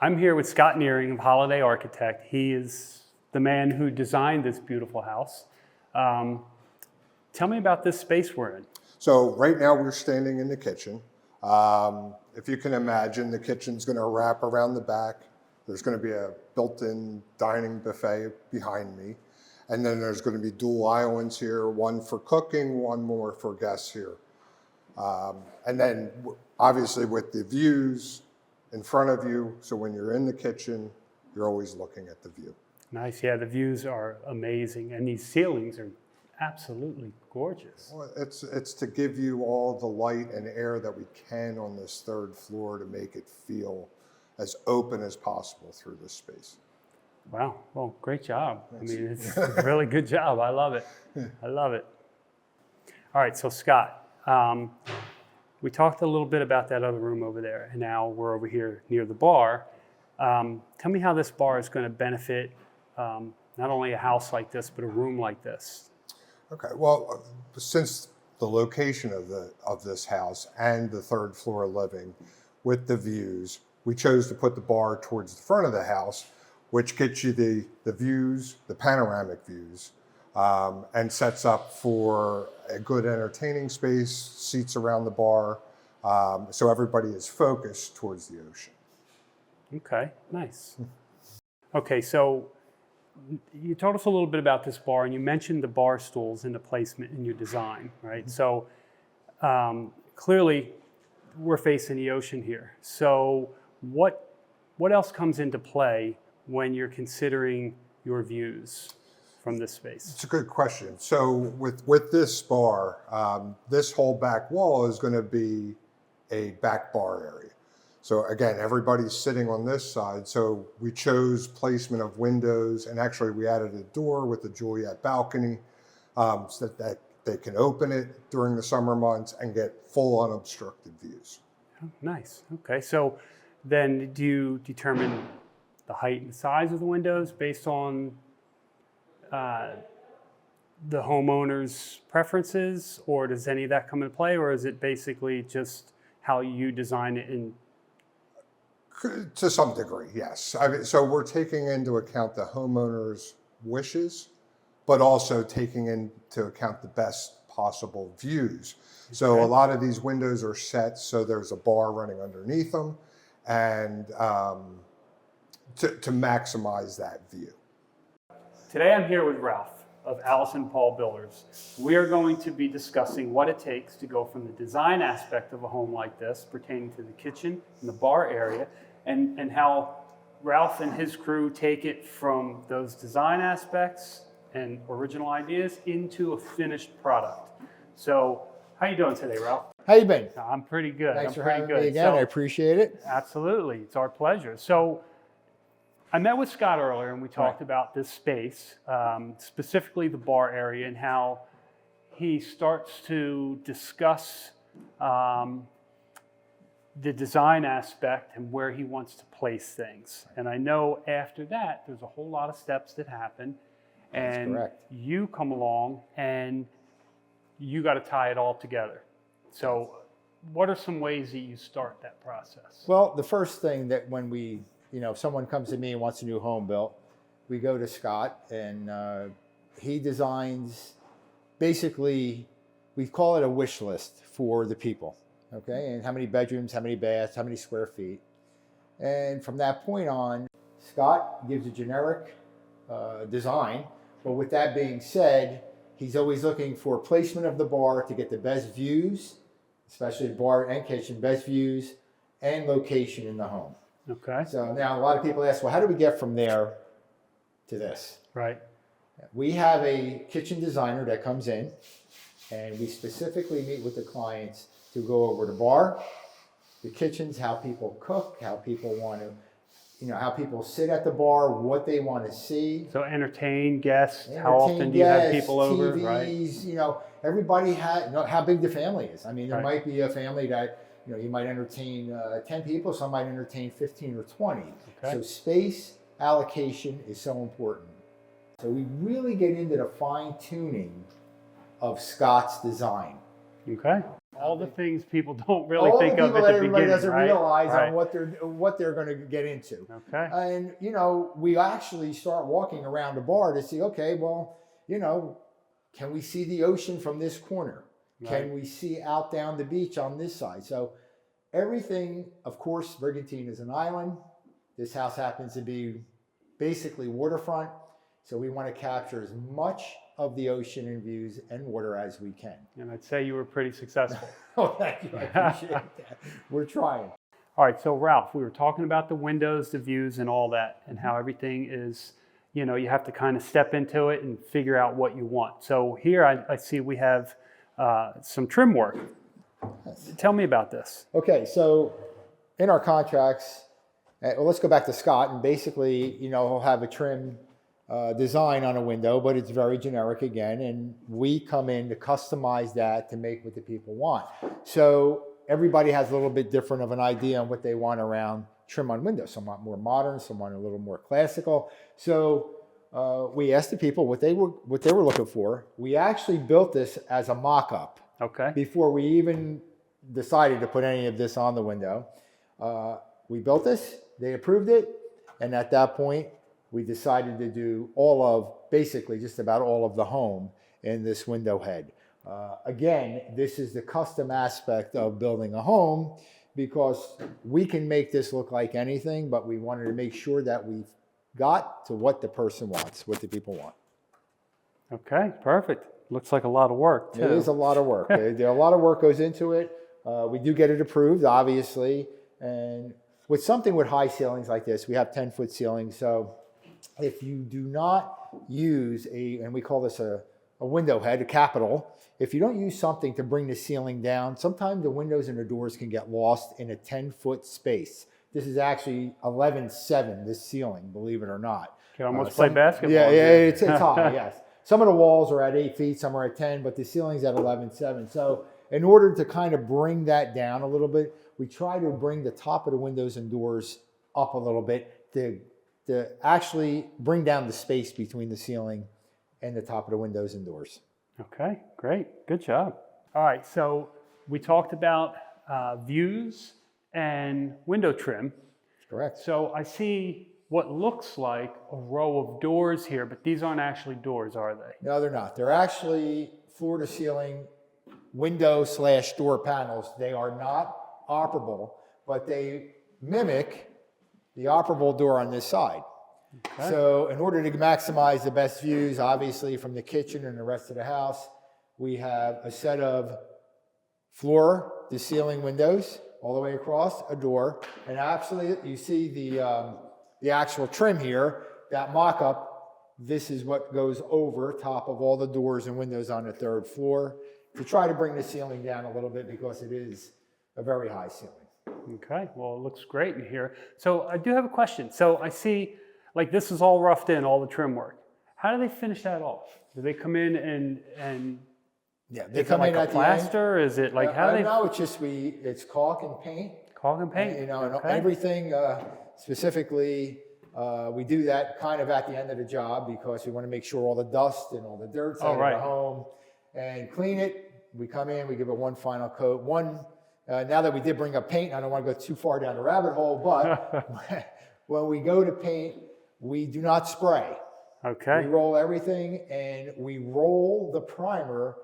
I'm here with Scott Nehring of Holliday Architect. He is the man who designed this beautiful house. Tell me about this space we're in. So right now we're standing in the kitchen. If you can imagine, the kitchen's going to wrap around the back. There's going to be a built-in dining buffet behind me. And then there's going to be dual islands here, one for cooking, one more for guests here. And then obviously with the views in front of you, so when you're in the kitchen, you're always looking at the view. Nice, yeah, the views are amazing, and these ceilings are absolutely gorgeous. Well, it's to give you all the light and air that we can on this third floor to make it feel as open as possible through this space. Wow, well, great job. Thanks. I mean, it's a really good job. I love it. I love it. All right, so Scott, we talked a little bit about that other room over there, and now we're over here near the bar. Tell me how this bar is going to benefit not only a house like this, but a room like this. Okay, well, since the location of this house and the third floor living with the views, we chose to put the bar towards the front of the house, which gets you the views, the panoramic views, and sets up for a good entertaining space, seats around the bar, so everybody is focused towards the ocean. Okay, nice. Okay, so you told us a little bit about this bar, and you mentioned the bar stools and the placement in your design, right? Mm-hmm. So clearly we're facing the ocean here. So what else comes into play when you're considering your views from this space? It's a good question. So with this bar, this whole back wall is going to be a back bar area. So again, everybody's sitting on this side. So we chose placement of windows, and actually we added a door with a Juliet balcony so that they can open it during the summer months and get full unobstructed views. Oh, nice. Okay. So then do you determine the height and size of the windows based on the homeowner's preferences, or does any of that come into play, or is it basically just how you design it in? To some degree, yes. I mean, so we're taking into account the homeowner's wishes, but also taking into account the best possible views. Okay. So a lot of these windows are set so there's a bar running underneath them, and to maximize that view. Today I'm here with Ralph of AlisonPaul Builders. We are going to be discussing what it takes to go from the design aspect of a home like this, pertaining to the kitchen and the bar area, and how Ralph and his crew take it from those design aspects and original ideas into a finished product. So, how you doing today, Ralph? How you been? I'm pretty good. Thanks for having me again. I appreciate it. Absolutely, it's our pleasure. So, I met with Scott earlier, and we talked about this space, specifically the bar area, and how he starts to discuss the design aspect and where he wants to place things. And I know after that, there's a whole lot of steps that happen. And you come along and you got to tie it all together. So what are some ways that you start that process? Well, the first thing that when we, if someone comes to me and wants a new home built, we go to Scott, and he designs, basically, we call it a wish list for the people. okay, and how many bedrooms, how many baths, how many square feet. And from that point on, Scott gives a generic design. But with that being said, he's always looking for placement of the bar to get the best views, especially bar and kitchen, best views and location in the home. Okay. So now a lot of people ask, well, how do we get from there to this? Right. We have a kitchen designer that comes in, and we specifically meet with the clients to go over the bar, the kitchens, how people cook, how people want to, how people sit at the bar, what they want to see. So entertain guests. How often do you have people over? TVs, right. Everybody how big the family is. I mean, there Right. might be a family that, you might entertain 10 people, some might entertain 15 or 20. Okay. So space allocation is so important. So we really get into the fine tuning of Scott's design. Okay. All the things people don't really All think the of people at that the everybody beginning, doesn't right? realize Right. on what they're going to get into. Okay. And we actually start walking around the bar to see, okay, well, can we see the ocean from this corner? Right. Can we see out down the beach on this side? So everything, of course, Brigantine is an island. This house happens to be basically waterfront. So we want to capture as much of the ocean and views and water as we can. And I'd say you were pretty successful. Oh, thank you. I appreciate that. We're trying. All right. So Ralph, we were talking about the windows, the views, and all that, and how everything is, you have to kind of step into it and figure out what you want. So here I see we have some trim work. Yes. Tell me about this. Okay, so in our contracts, let's go back to Scott, and basically, he'll have a trim design on a window, but it's very generic again, and we come in to customize that to make what the people want. So everybody has a little bit different of an idea on what they want around trim on windows. Some want more modern, some want a little more classical. So we asked the people what they were looking for. We actually built this as a mock-up. Okay. Before we even decided to put any of this on the window. We built this, they approved it, and at that point, we decided to do basically just about all of the home in this window head. Again, this is the custom aspect of building a home, because we can make this look like anything, but we wanted to make sure that we've got to what the person wants, what the people want. Okay, perfect. Looks like a lot of work, too. It is a lot of work. A lot of work goes into it. We do get it approved, obviously. And with something with high ceilings like this, we have 10-foot ceilings. So if you do not use and we call this a window head, a capital, if you don't use something to bring the ceiling down, sometimes the windows and the doors can get lost in a 10-foot space. This is actually 11.7, this ceiling, believe it or not. You can almost play basketball. Yeah, it's high, yes. Some of the walls are at 8 feet, some are at 10, but the ceiling's at 11.7. So in order to kind of bring that down a little bit, we try to bring the top of the windows and doors up a little bit to actually bring down the space between the ceiling and the top of the windows and doors. Okay, great. Good job. All right, so we talked about views and window trim. Correct. So I see what looks like a row of doors here, but these aren't actually doors, are they? No, they're not. They're actually floor to ceiling window/door panels. They are not operable, but they mimic the operable door on this side. Okay. So in order to maximize the best views, obviously from the kitchen and the rest of the house, we have a set of floor to ceiling windows all the way across, a door, and actually you see the actual trim here, that mock-up. This is what goes over top of all the doors and windows on the third floor to try to bring the ceiling down a little bit, because it is a very high ceiling. Okay, well, it looks great in here. So I do have a question. So I see, like, this is all roughed in, all the trim work. How do they finish that off? Do they come in and Yeah, they is come it like in a at the plaster? Is it like, how do they? No, it's just it's caulk and paint. Caulk and paint? And Okay. everything specifically, we do that kind of at the end of the job, because we want to make sure all the dust and all the dirt's out of the home and clean it. We come in, we give it one final coat. Now that we did bring up paint, I don't want to go too far down the rabbit hole, but when we go to paint, we do not spray. Okay. We roll everything, and we roll the primer.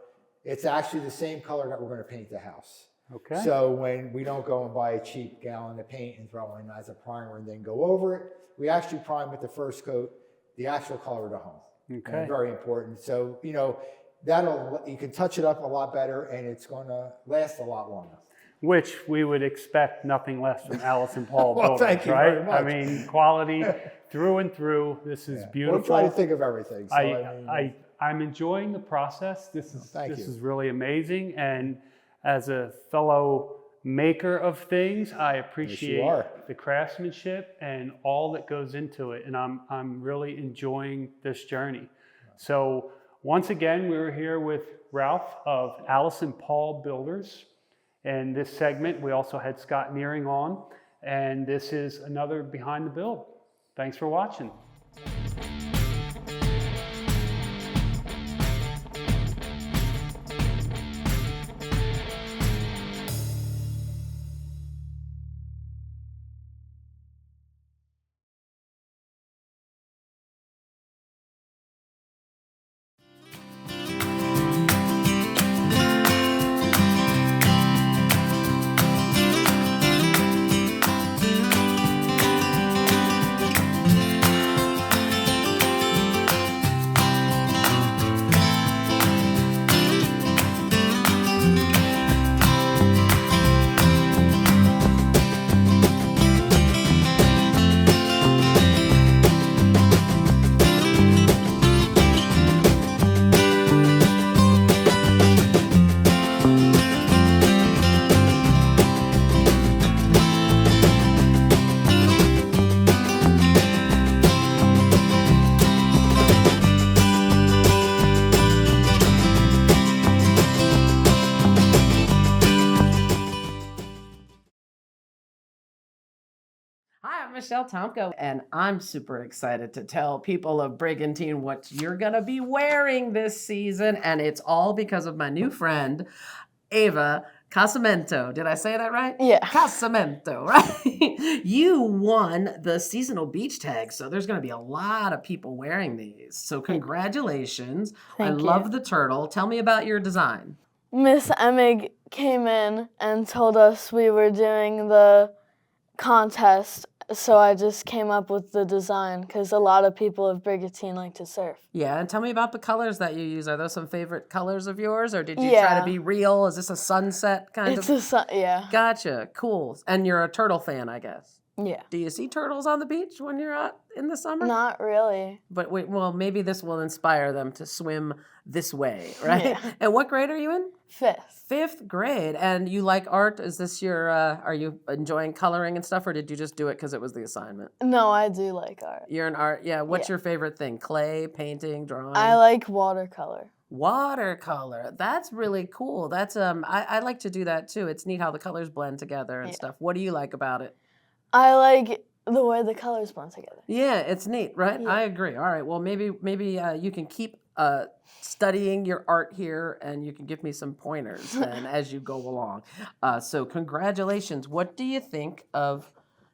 It's actually the same color that we're going to paint the house. Okay. So when we don't go and buy a cheap gallon of paint and throw in as a primer and then go over it, we actually prime with the first coat the actual color of the home. Okay. And very important. So, you know, you can touch it up a lot better and it's going to last a lot longer. Which we would expect nothing less from AlisonPaul Well, Builders, thank you right? very much. I mean, quality through and through. This is beautiful. We'll try to think of everything. So, I'm enjoying the process. This Thank you. is really amazing. And as a fellow maker of things, I appreciate the craftsmanship and all that goes into it. And I'm really enjoying this journey. So once again, we're here with Ralph of AlisonPaul Builders. And this segment, we also had Scott Nehring on. And this is another Behind the Build. Thanks for watching. Hi, I'm Michelle Tomko, and I'm super excited to tell people of Brigantine what you're going to be wearing this season, and it's all because of my new friend, Ava Casamento. Did I say that right? Yeah. Casamento, right? You won the seasonal beach tag, so there's going to be a lot of people wearing these. So congratulations. I Thank you. love the turtle. Tell me about your design. Miss Emig came in and told us we were doing the contest, so I just came up with the design because a lot of people of Brigantine like to surf. Yeah, and tell me about the colors that you use. Are those some favorite colors of yours, or did you try Yeah. to be real? Is this a sunset kind It's of? yeah. Gotcha, cool. And you're a turtle fan, I guess. Yeah. Do you see turtles on the beach when you're out in the summer? Not really. But wait, well, maybe this will inspire them to swim this way, right? Yeah. And what grade are you in? 5th. 5th grade. And you like art? Is this your, are you enjoying coloring and stuff, or did you just do it because it was the assignment? No, I do like art. You're an art, yeah. What's Yeah. your favorite thing? Clay, painting, drawing? I like watercolor. Watercolor. That's really cool. That's I like to do that too. It's neat how the colors blend together and Yeah. stuff. What do you like about it? I like the way the colors blend together. Yeah, it's neat, right? Yeah. I agree. All right. Well, maybe you can keep studying your art here, and you can give me some pointers then as you go along. So congratulations. What do you think of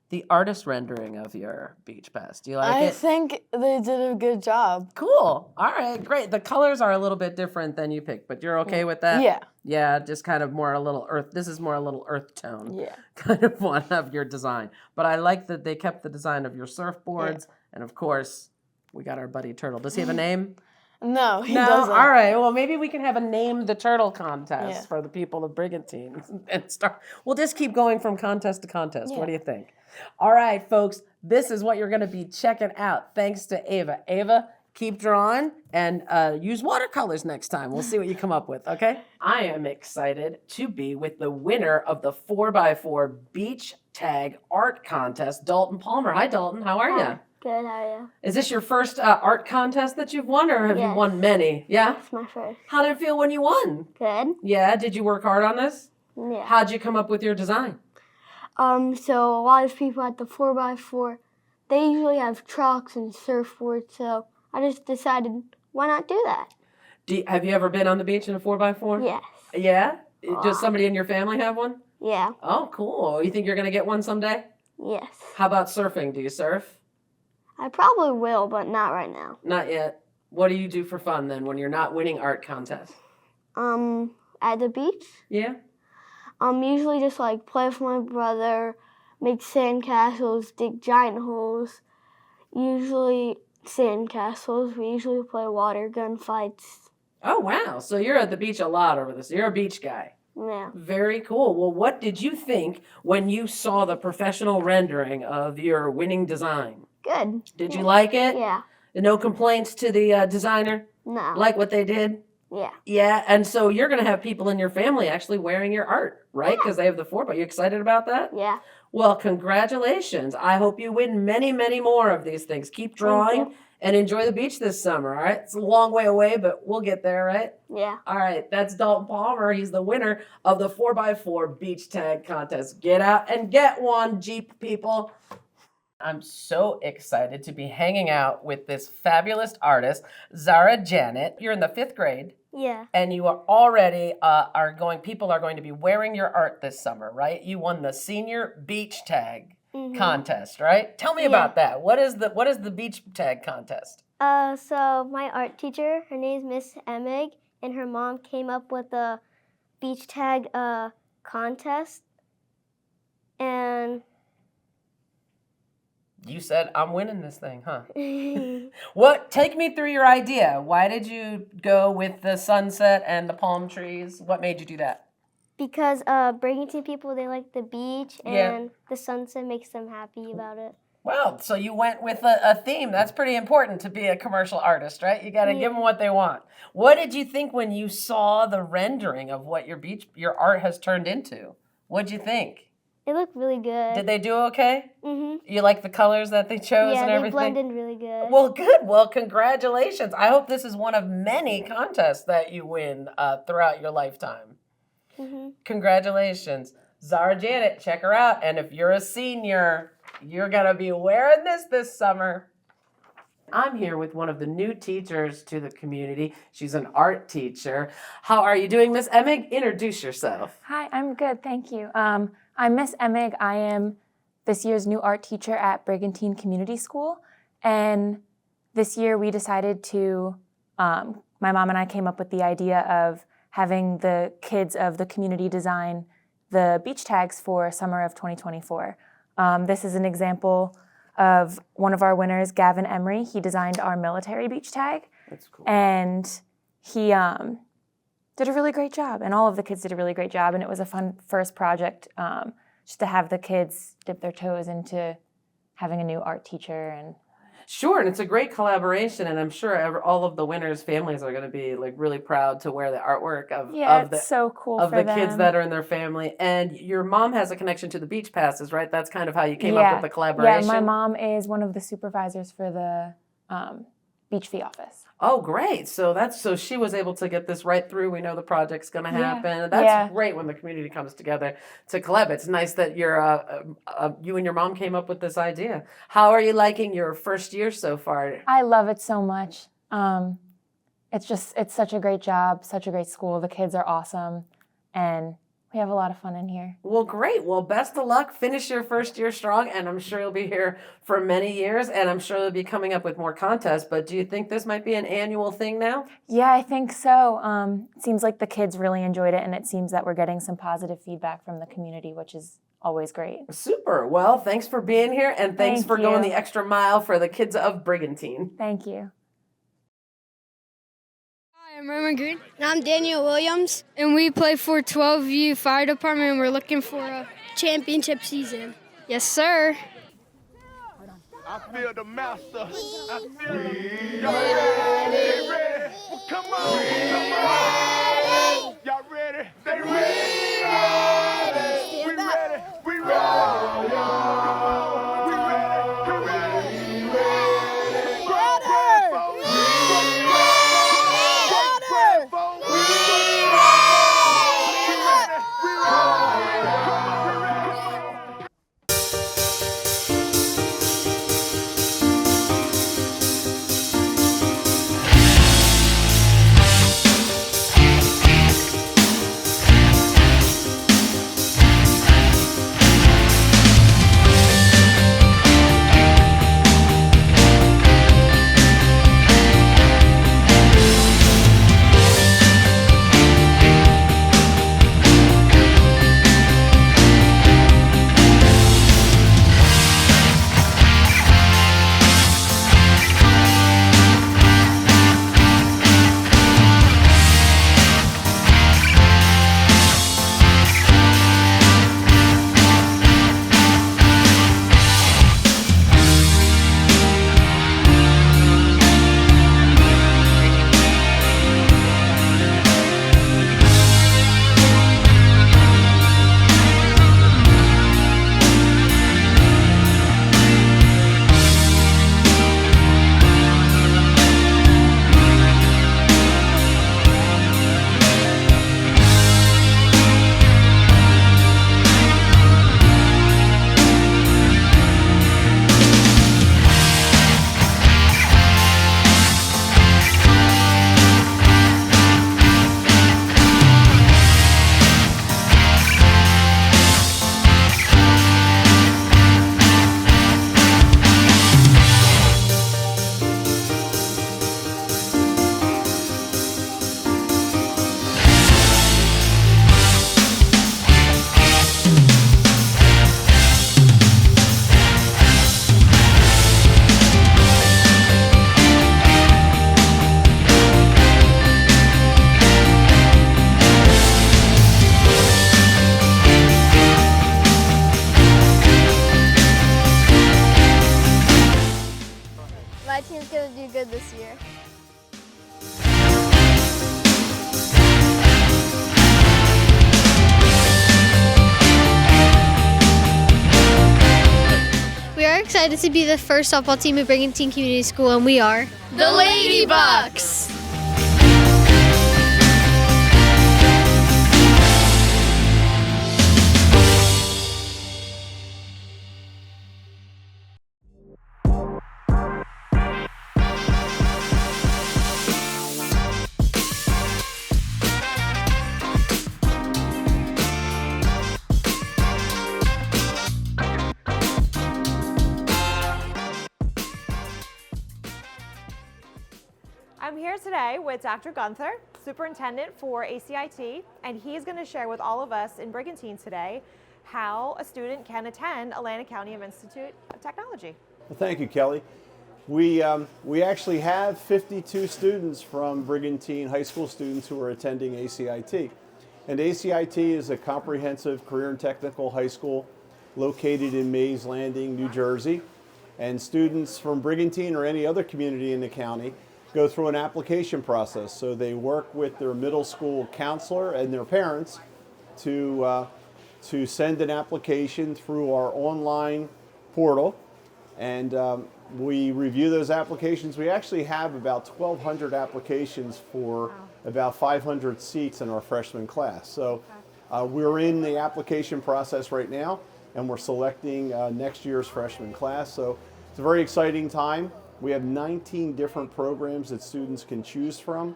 the artist rendering of your beach pass? Do you like I it? think they did a good job. Cool. All right, great. The colors are a little bit different than you picked, but you're okay with that? Yeah. Yeah, just kind of more a little earth. This is more a little earth tone. Yeah. Kind of one of your design. But I like that they kept the design of your surfboards. And of course, we got our buddy Turtle. Does he have a name? No, he No? doesn't. All right. Well, maybe we can have a Name the Turtle contest Yeah. for the people of Brigantine. And start. We'll just keep going from contest to contest. What do you think? All right, folks. This is what you're going to be checking out. Thanks to Ava. Ava, keep drawing and use watercolors next time. We'll see what you come up with, okay? I am excited to be with the winner of the 4x4 Beach Tag Art Contest, Dalton Palmer. Hi, Dalton. How are you? Good, how are you? Is this your first art contest that you've won, or have you Yes. won many? Yeah? It's my first. How did it feel when you won? Good. Yeah? Did you work hard on this? Yeah. How'd you come up with your design? So a lot of people at the 4x4, they usually have trucks and surfboards, so I just decided, why not do that? Have you ever been on the beach in a 4x4? Yes. Yeah? Does somebody in your family have one? Yeah. Oh, cool. You think you're going to get one someday? Yes. How about surfing? Do you surf? I probably will, but not right now. Not yet. What do you do for fun then when you're not winning art contests? At the beach, Yeah? Usually just like play with my brother, make sand castles, dig giant holes. Usually sand castles. We usually play water gun fights. Oh, wow. So you're at the beach a lot over this. You're a beach guy. Yeah. Very cool. Well, what did you think when you saw the professional rendering of your winning design? Good. Did you like it? Yeah. No complaints to the designer? No. Like what they did? Yeah. Yeah, and so you're going to have people in your family actually wearing your art, right? Because they have the 4x. Are you excited about that? Yeah. Well, congratulations. I hope you win many, many more of these things. Keep drawing and enjoy the beach this summer, all right? It's a long way away, but we'll get there, right? Yeah. All right, that's Dalton Palmer. He's the winner of the 4x4 beach tag contest. Get out and get one, Jeep people. I'm so excited to be hanging out with this fabulous artist, Zara Janet. You're in the 5th grade. Yeah. And you are already people are going to be wearing your art this summer, right? You won the senior beach tag contest, right? Tell me about that. What is the beach tag contest? So my art teacher, her name is Miss Emig, and her mom came up with a beach tag contest. And You said, I'm winning this thing, huh? Take me through your idea. Why did you go with the sunset and the palm trees? What made you do that? because Brigantine people, they like the beach, and the sunset makes them happy about it. Wow, so you went with a theme. That's pretty important to be a commercial artist, right? You got to give them what they want. What did you think when you saw the rendering of what your art has turned into? What'd you think? It looked really good. Did they do okay? Mm-hmm. You like the colors that they chose and everything? Yeah, they blended really good. Well, good. Well, congratulations. I hope this is one of many contests that you win throughout your lifetime. Mm-hmm. Congratulations. Zara Janet, check her out. And if you're a senior, you're going to be wearing this summer. I'm here with one of the new teachers to the community. She's an art teacher. How are you doing, Miss Emig? Introduce yourself. Hi, I'm good, thank you. I'm Miss Emig. I am this year's new art teacher at Brigantine Community School. And this year we decided to, my mom and I came up with the idea of having the kids of the community design the beach tags for summer of 2024. This is an example of one of our winners, Gavin Emery. He designed our military beach tag. That's cool. And he did a really great job, and all of the kids did a really great job, and it was a fun first project just to have the kids dip their toes into having a new art teacher. And Sure, and it's a great collaboration, and I'm sure all of the winners' families are going to be like really proud to wear the artwork of it's so cool of for the them. kids that are in their family. And your mom has a connection to the beach passes, right? That's kind of how you came up with the collaboration. Yeah, my mom is one of the supervisors for the beach fee office. Oh, great. So she was able to get this right through. We know the project's going to happen. That's great when the community comes together to collab. It's nice that you and your mom came up with this idea. How are you liking your first year so far? I love it so much. It's such a great job, such a great school. The kids are awesome, and we have a lot of fun in here. Well, great. Well, best of luck. Finish your first year strong, and I'm sure you'll be here for many years, and I'm sure they'll be coming up with more contests. But do you think this might be an annual thing now? Yeah, I think so. It seems like the kids really enjoyed it, and it seems that we're getting some positive feedback from the community, which is always great. Super. Well, thanks for being here, and thanks Thank for you. going the extra mile for the kids of Brigantine. Thank you. I'm Roman Green. And I'm Daniel Williams. And we play for 12U Fire Department, and we're looking for a championship season. Yes, sir. I feel the master. I feel him. Y'all ready? They ready? Well, come on. Come on. Y'all ready? They ready? We ready. We ready. We ready. We ready. to do good this year. We are excited to be the first softball team at Brigantine Community School, and we are The Ladybucks! I'm here today with Dr. Gunther, Superintendent for ACIT, and he's going to share with all of us in Brigantine today how a student can attend Atlantic County Institute of Technology. Well, thank you, Kelly. We actually have 52 students from Brigantine, high school students who are attending ACIT. And ACIT is a comprehensive career and technical high school located in Mays Landing, New Jersey. And students from Brigantine or any other community in the county go through an application process. So they work with their middle school counselor and their parents to send an application through our online portal. And we review those applications. We actually have about 1,200 applications for about 500 seats in our freshman class. So we're in the application process right now, and we're selecting next year's freshman class. So it's a very exciting time. We have 19 different programs that students can choose from,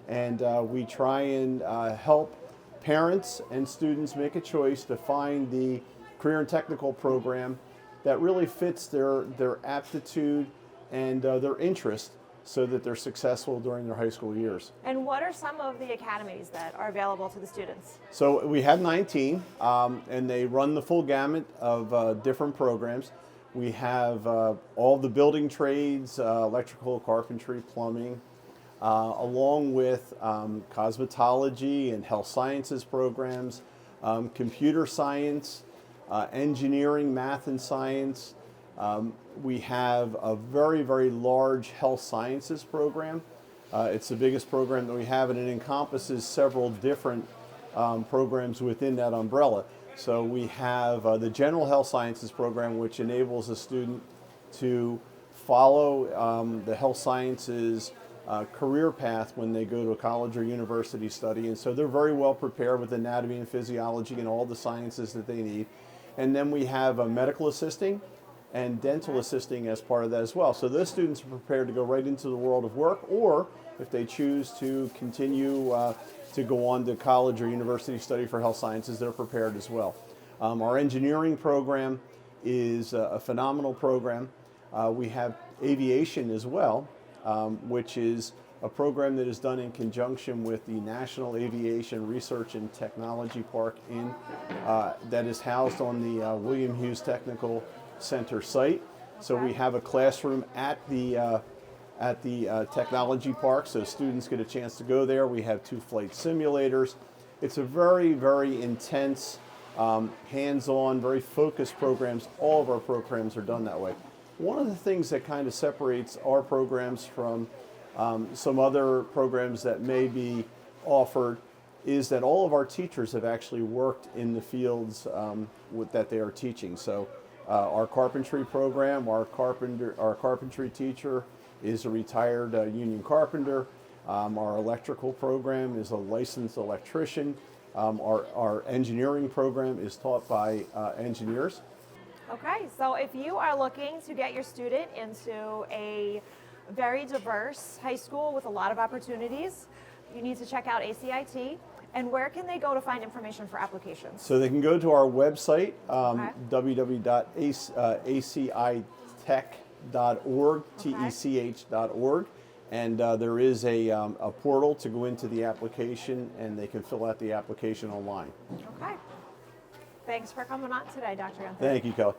and we try and help parents and students make a choice to find the career and technical program that really fits their aptitude and their interest so that they're successful during their high school years. And what are some of the academies that are available to the students? So we have 19, and they run the full gamut of different programs. We have all the building trades, electrical, carpentry, plumbing, along with cosmetology and health sciences programs, computer science, engineering, math and science. We have a very, very large health sciences program. It's the biggest program that we have, and it encompasses several different programs within that umbrella. So we have the General Health Sciences program, which enables a student to follow the health sciences career path when they go to a college or university study. And so they're very well prepared with anatomy and physiology and all the sciences that they need. And then we have medical assisting and dental assisting as part of that as well. So those students are prepared to go right into the world of work, or if they choose to continue to go on to college or university study for health sciences, they're prepared as well. Our engineering program is a phenomenal program. We have aviation as well, which is a program that is done in conjunction with the National Aviation Research and Technology Park that is housed on the William Hughes Technical Center site. So we have a classroom at the technology park, so students get a chance to go there. We have 2 flight simulators. It's a very, very intense, hands-on, very focused programs. All of our programs are done that way. One of the things that kind of separates our programs from some other programs that may be offered is that all of our teachers have actually worked in the fields that they are teaching. So our carpentry program, our carpentry teacher is a retired union carpenter. Our electrical program is a licensed electrician. Our engineering program is taught by engineers. Okay, so if you are looking to get your student into a very diverse high school with a lot of opportunities, you need to check out ACIT. And where can they go to find information for applications? So they can go to our website, www.acitech.org, tech.org, and there is a portal to go into the application, and they can fill out the application online. Okay. Thanks for coming on today, Dr. Gunther. Thank you, Kelly.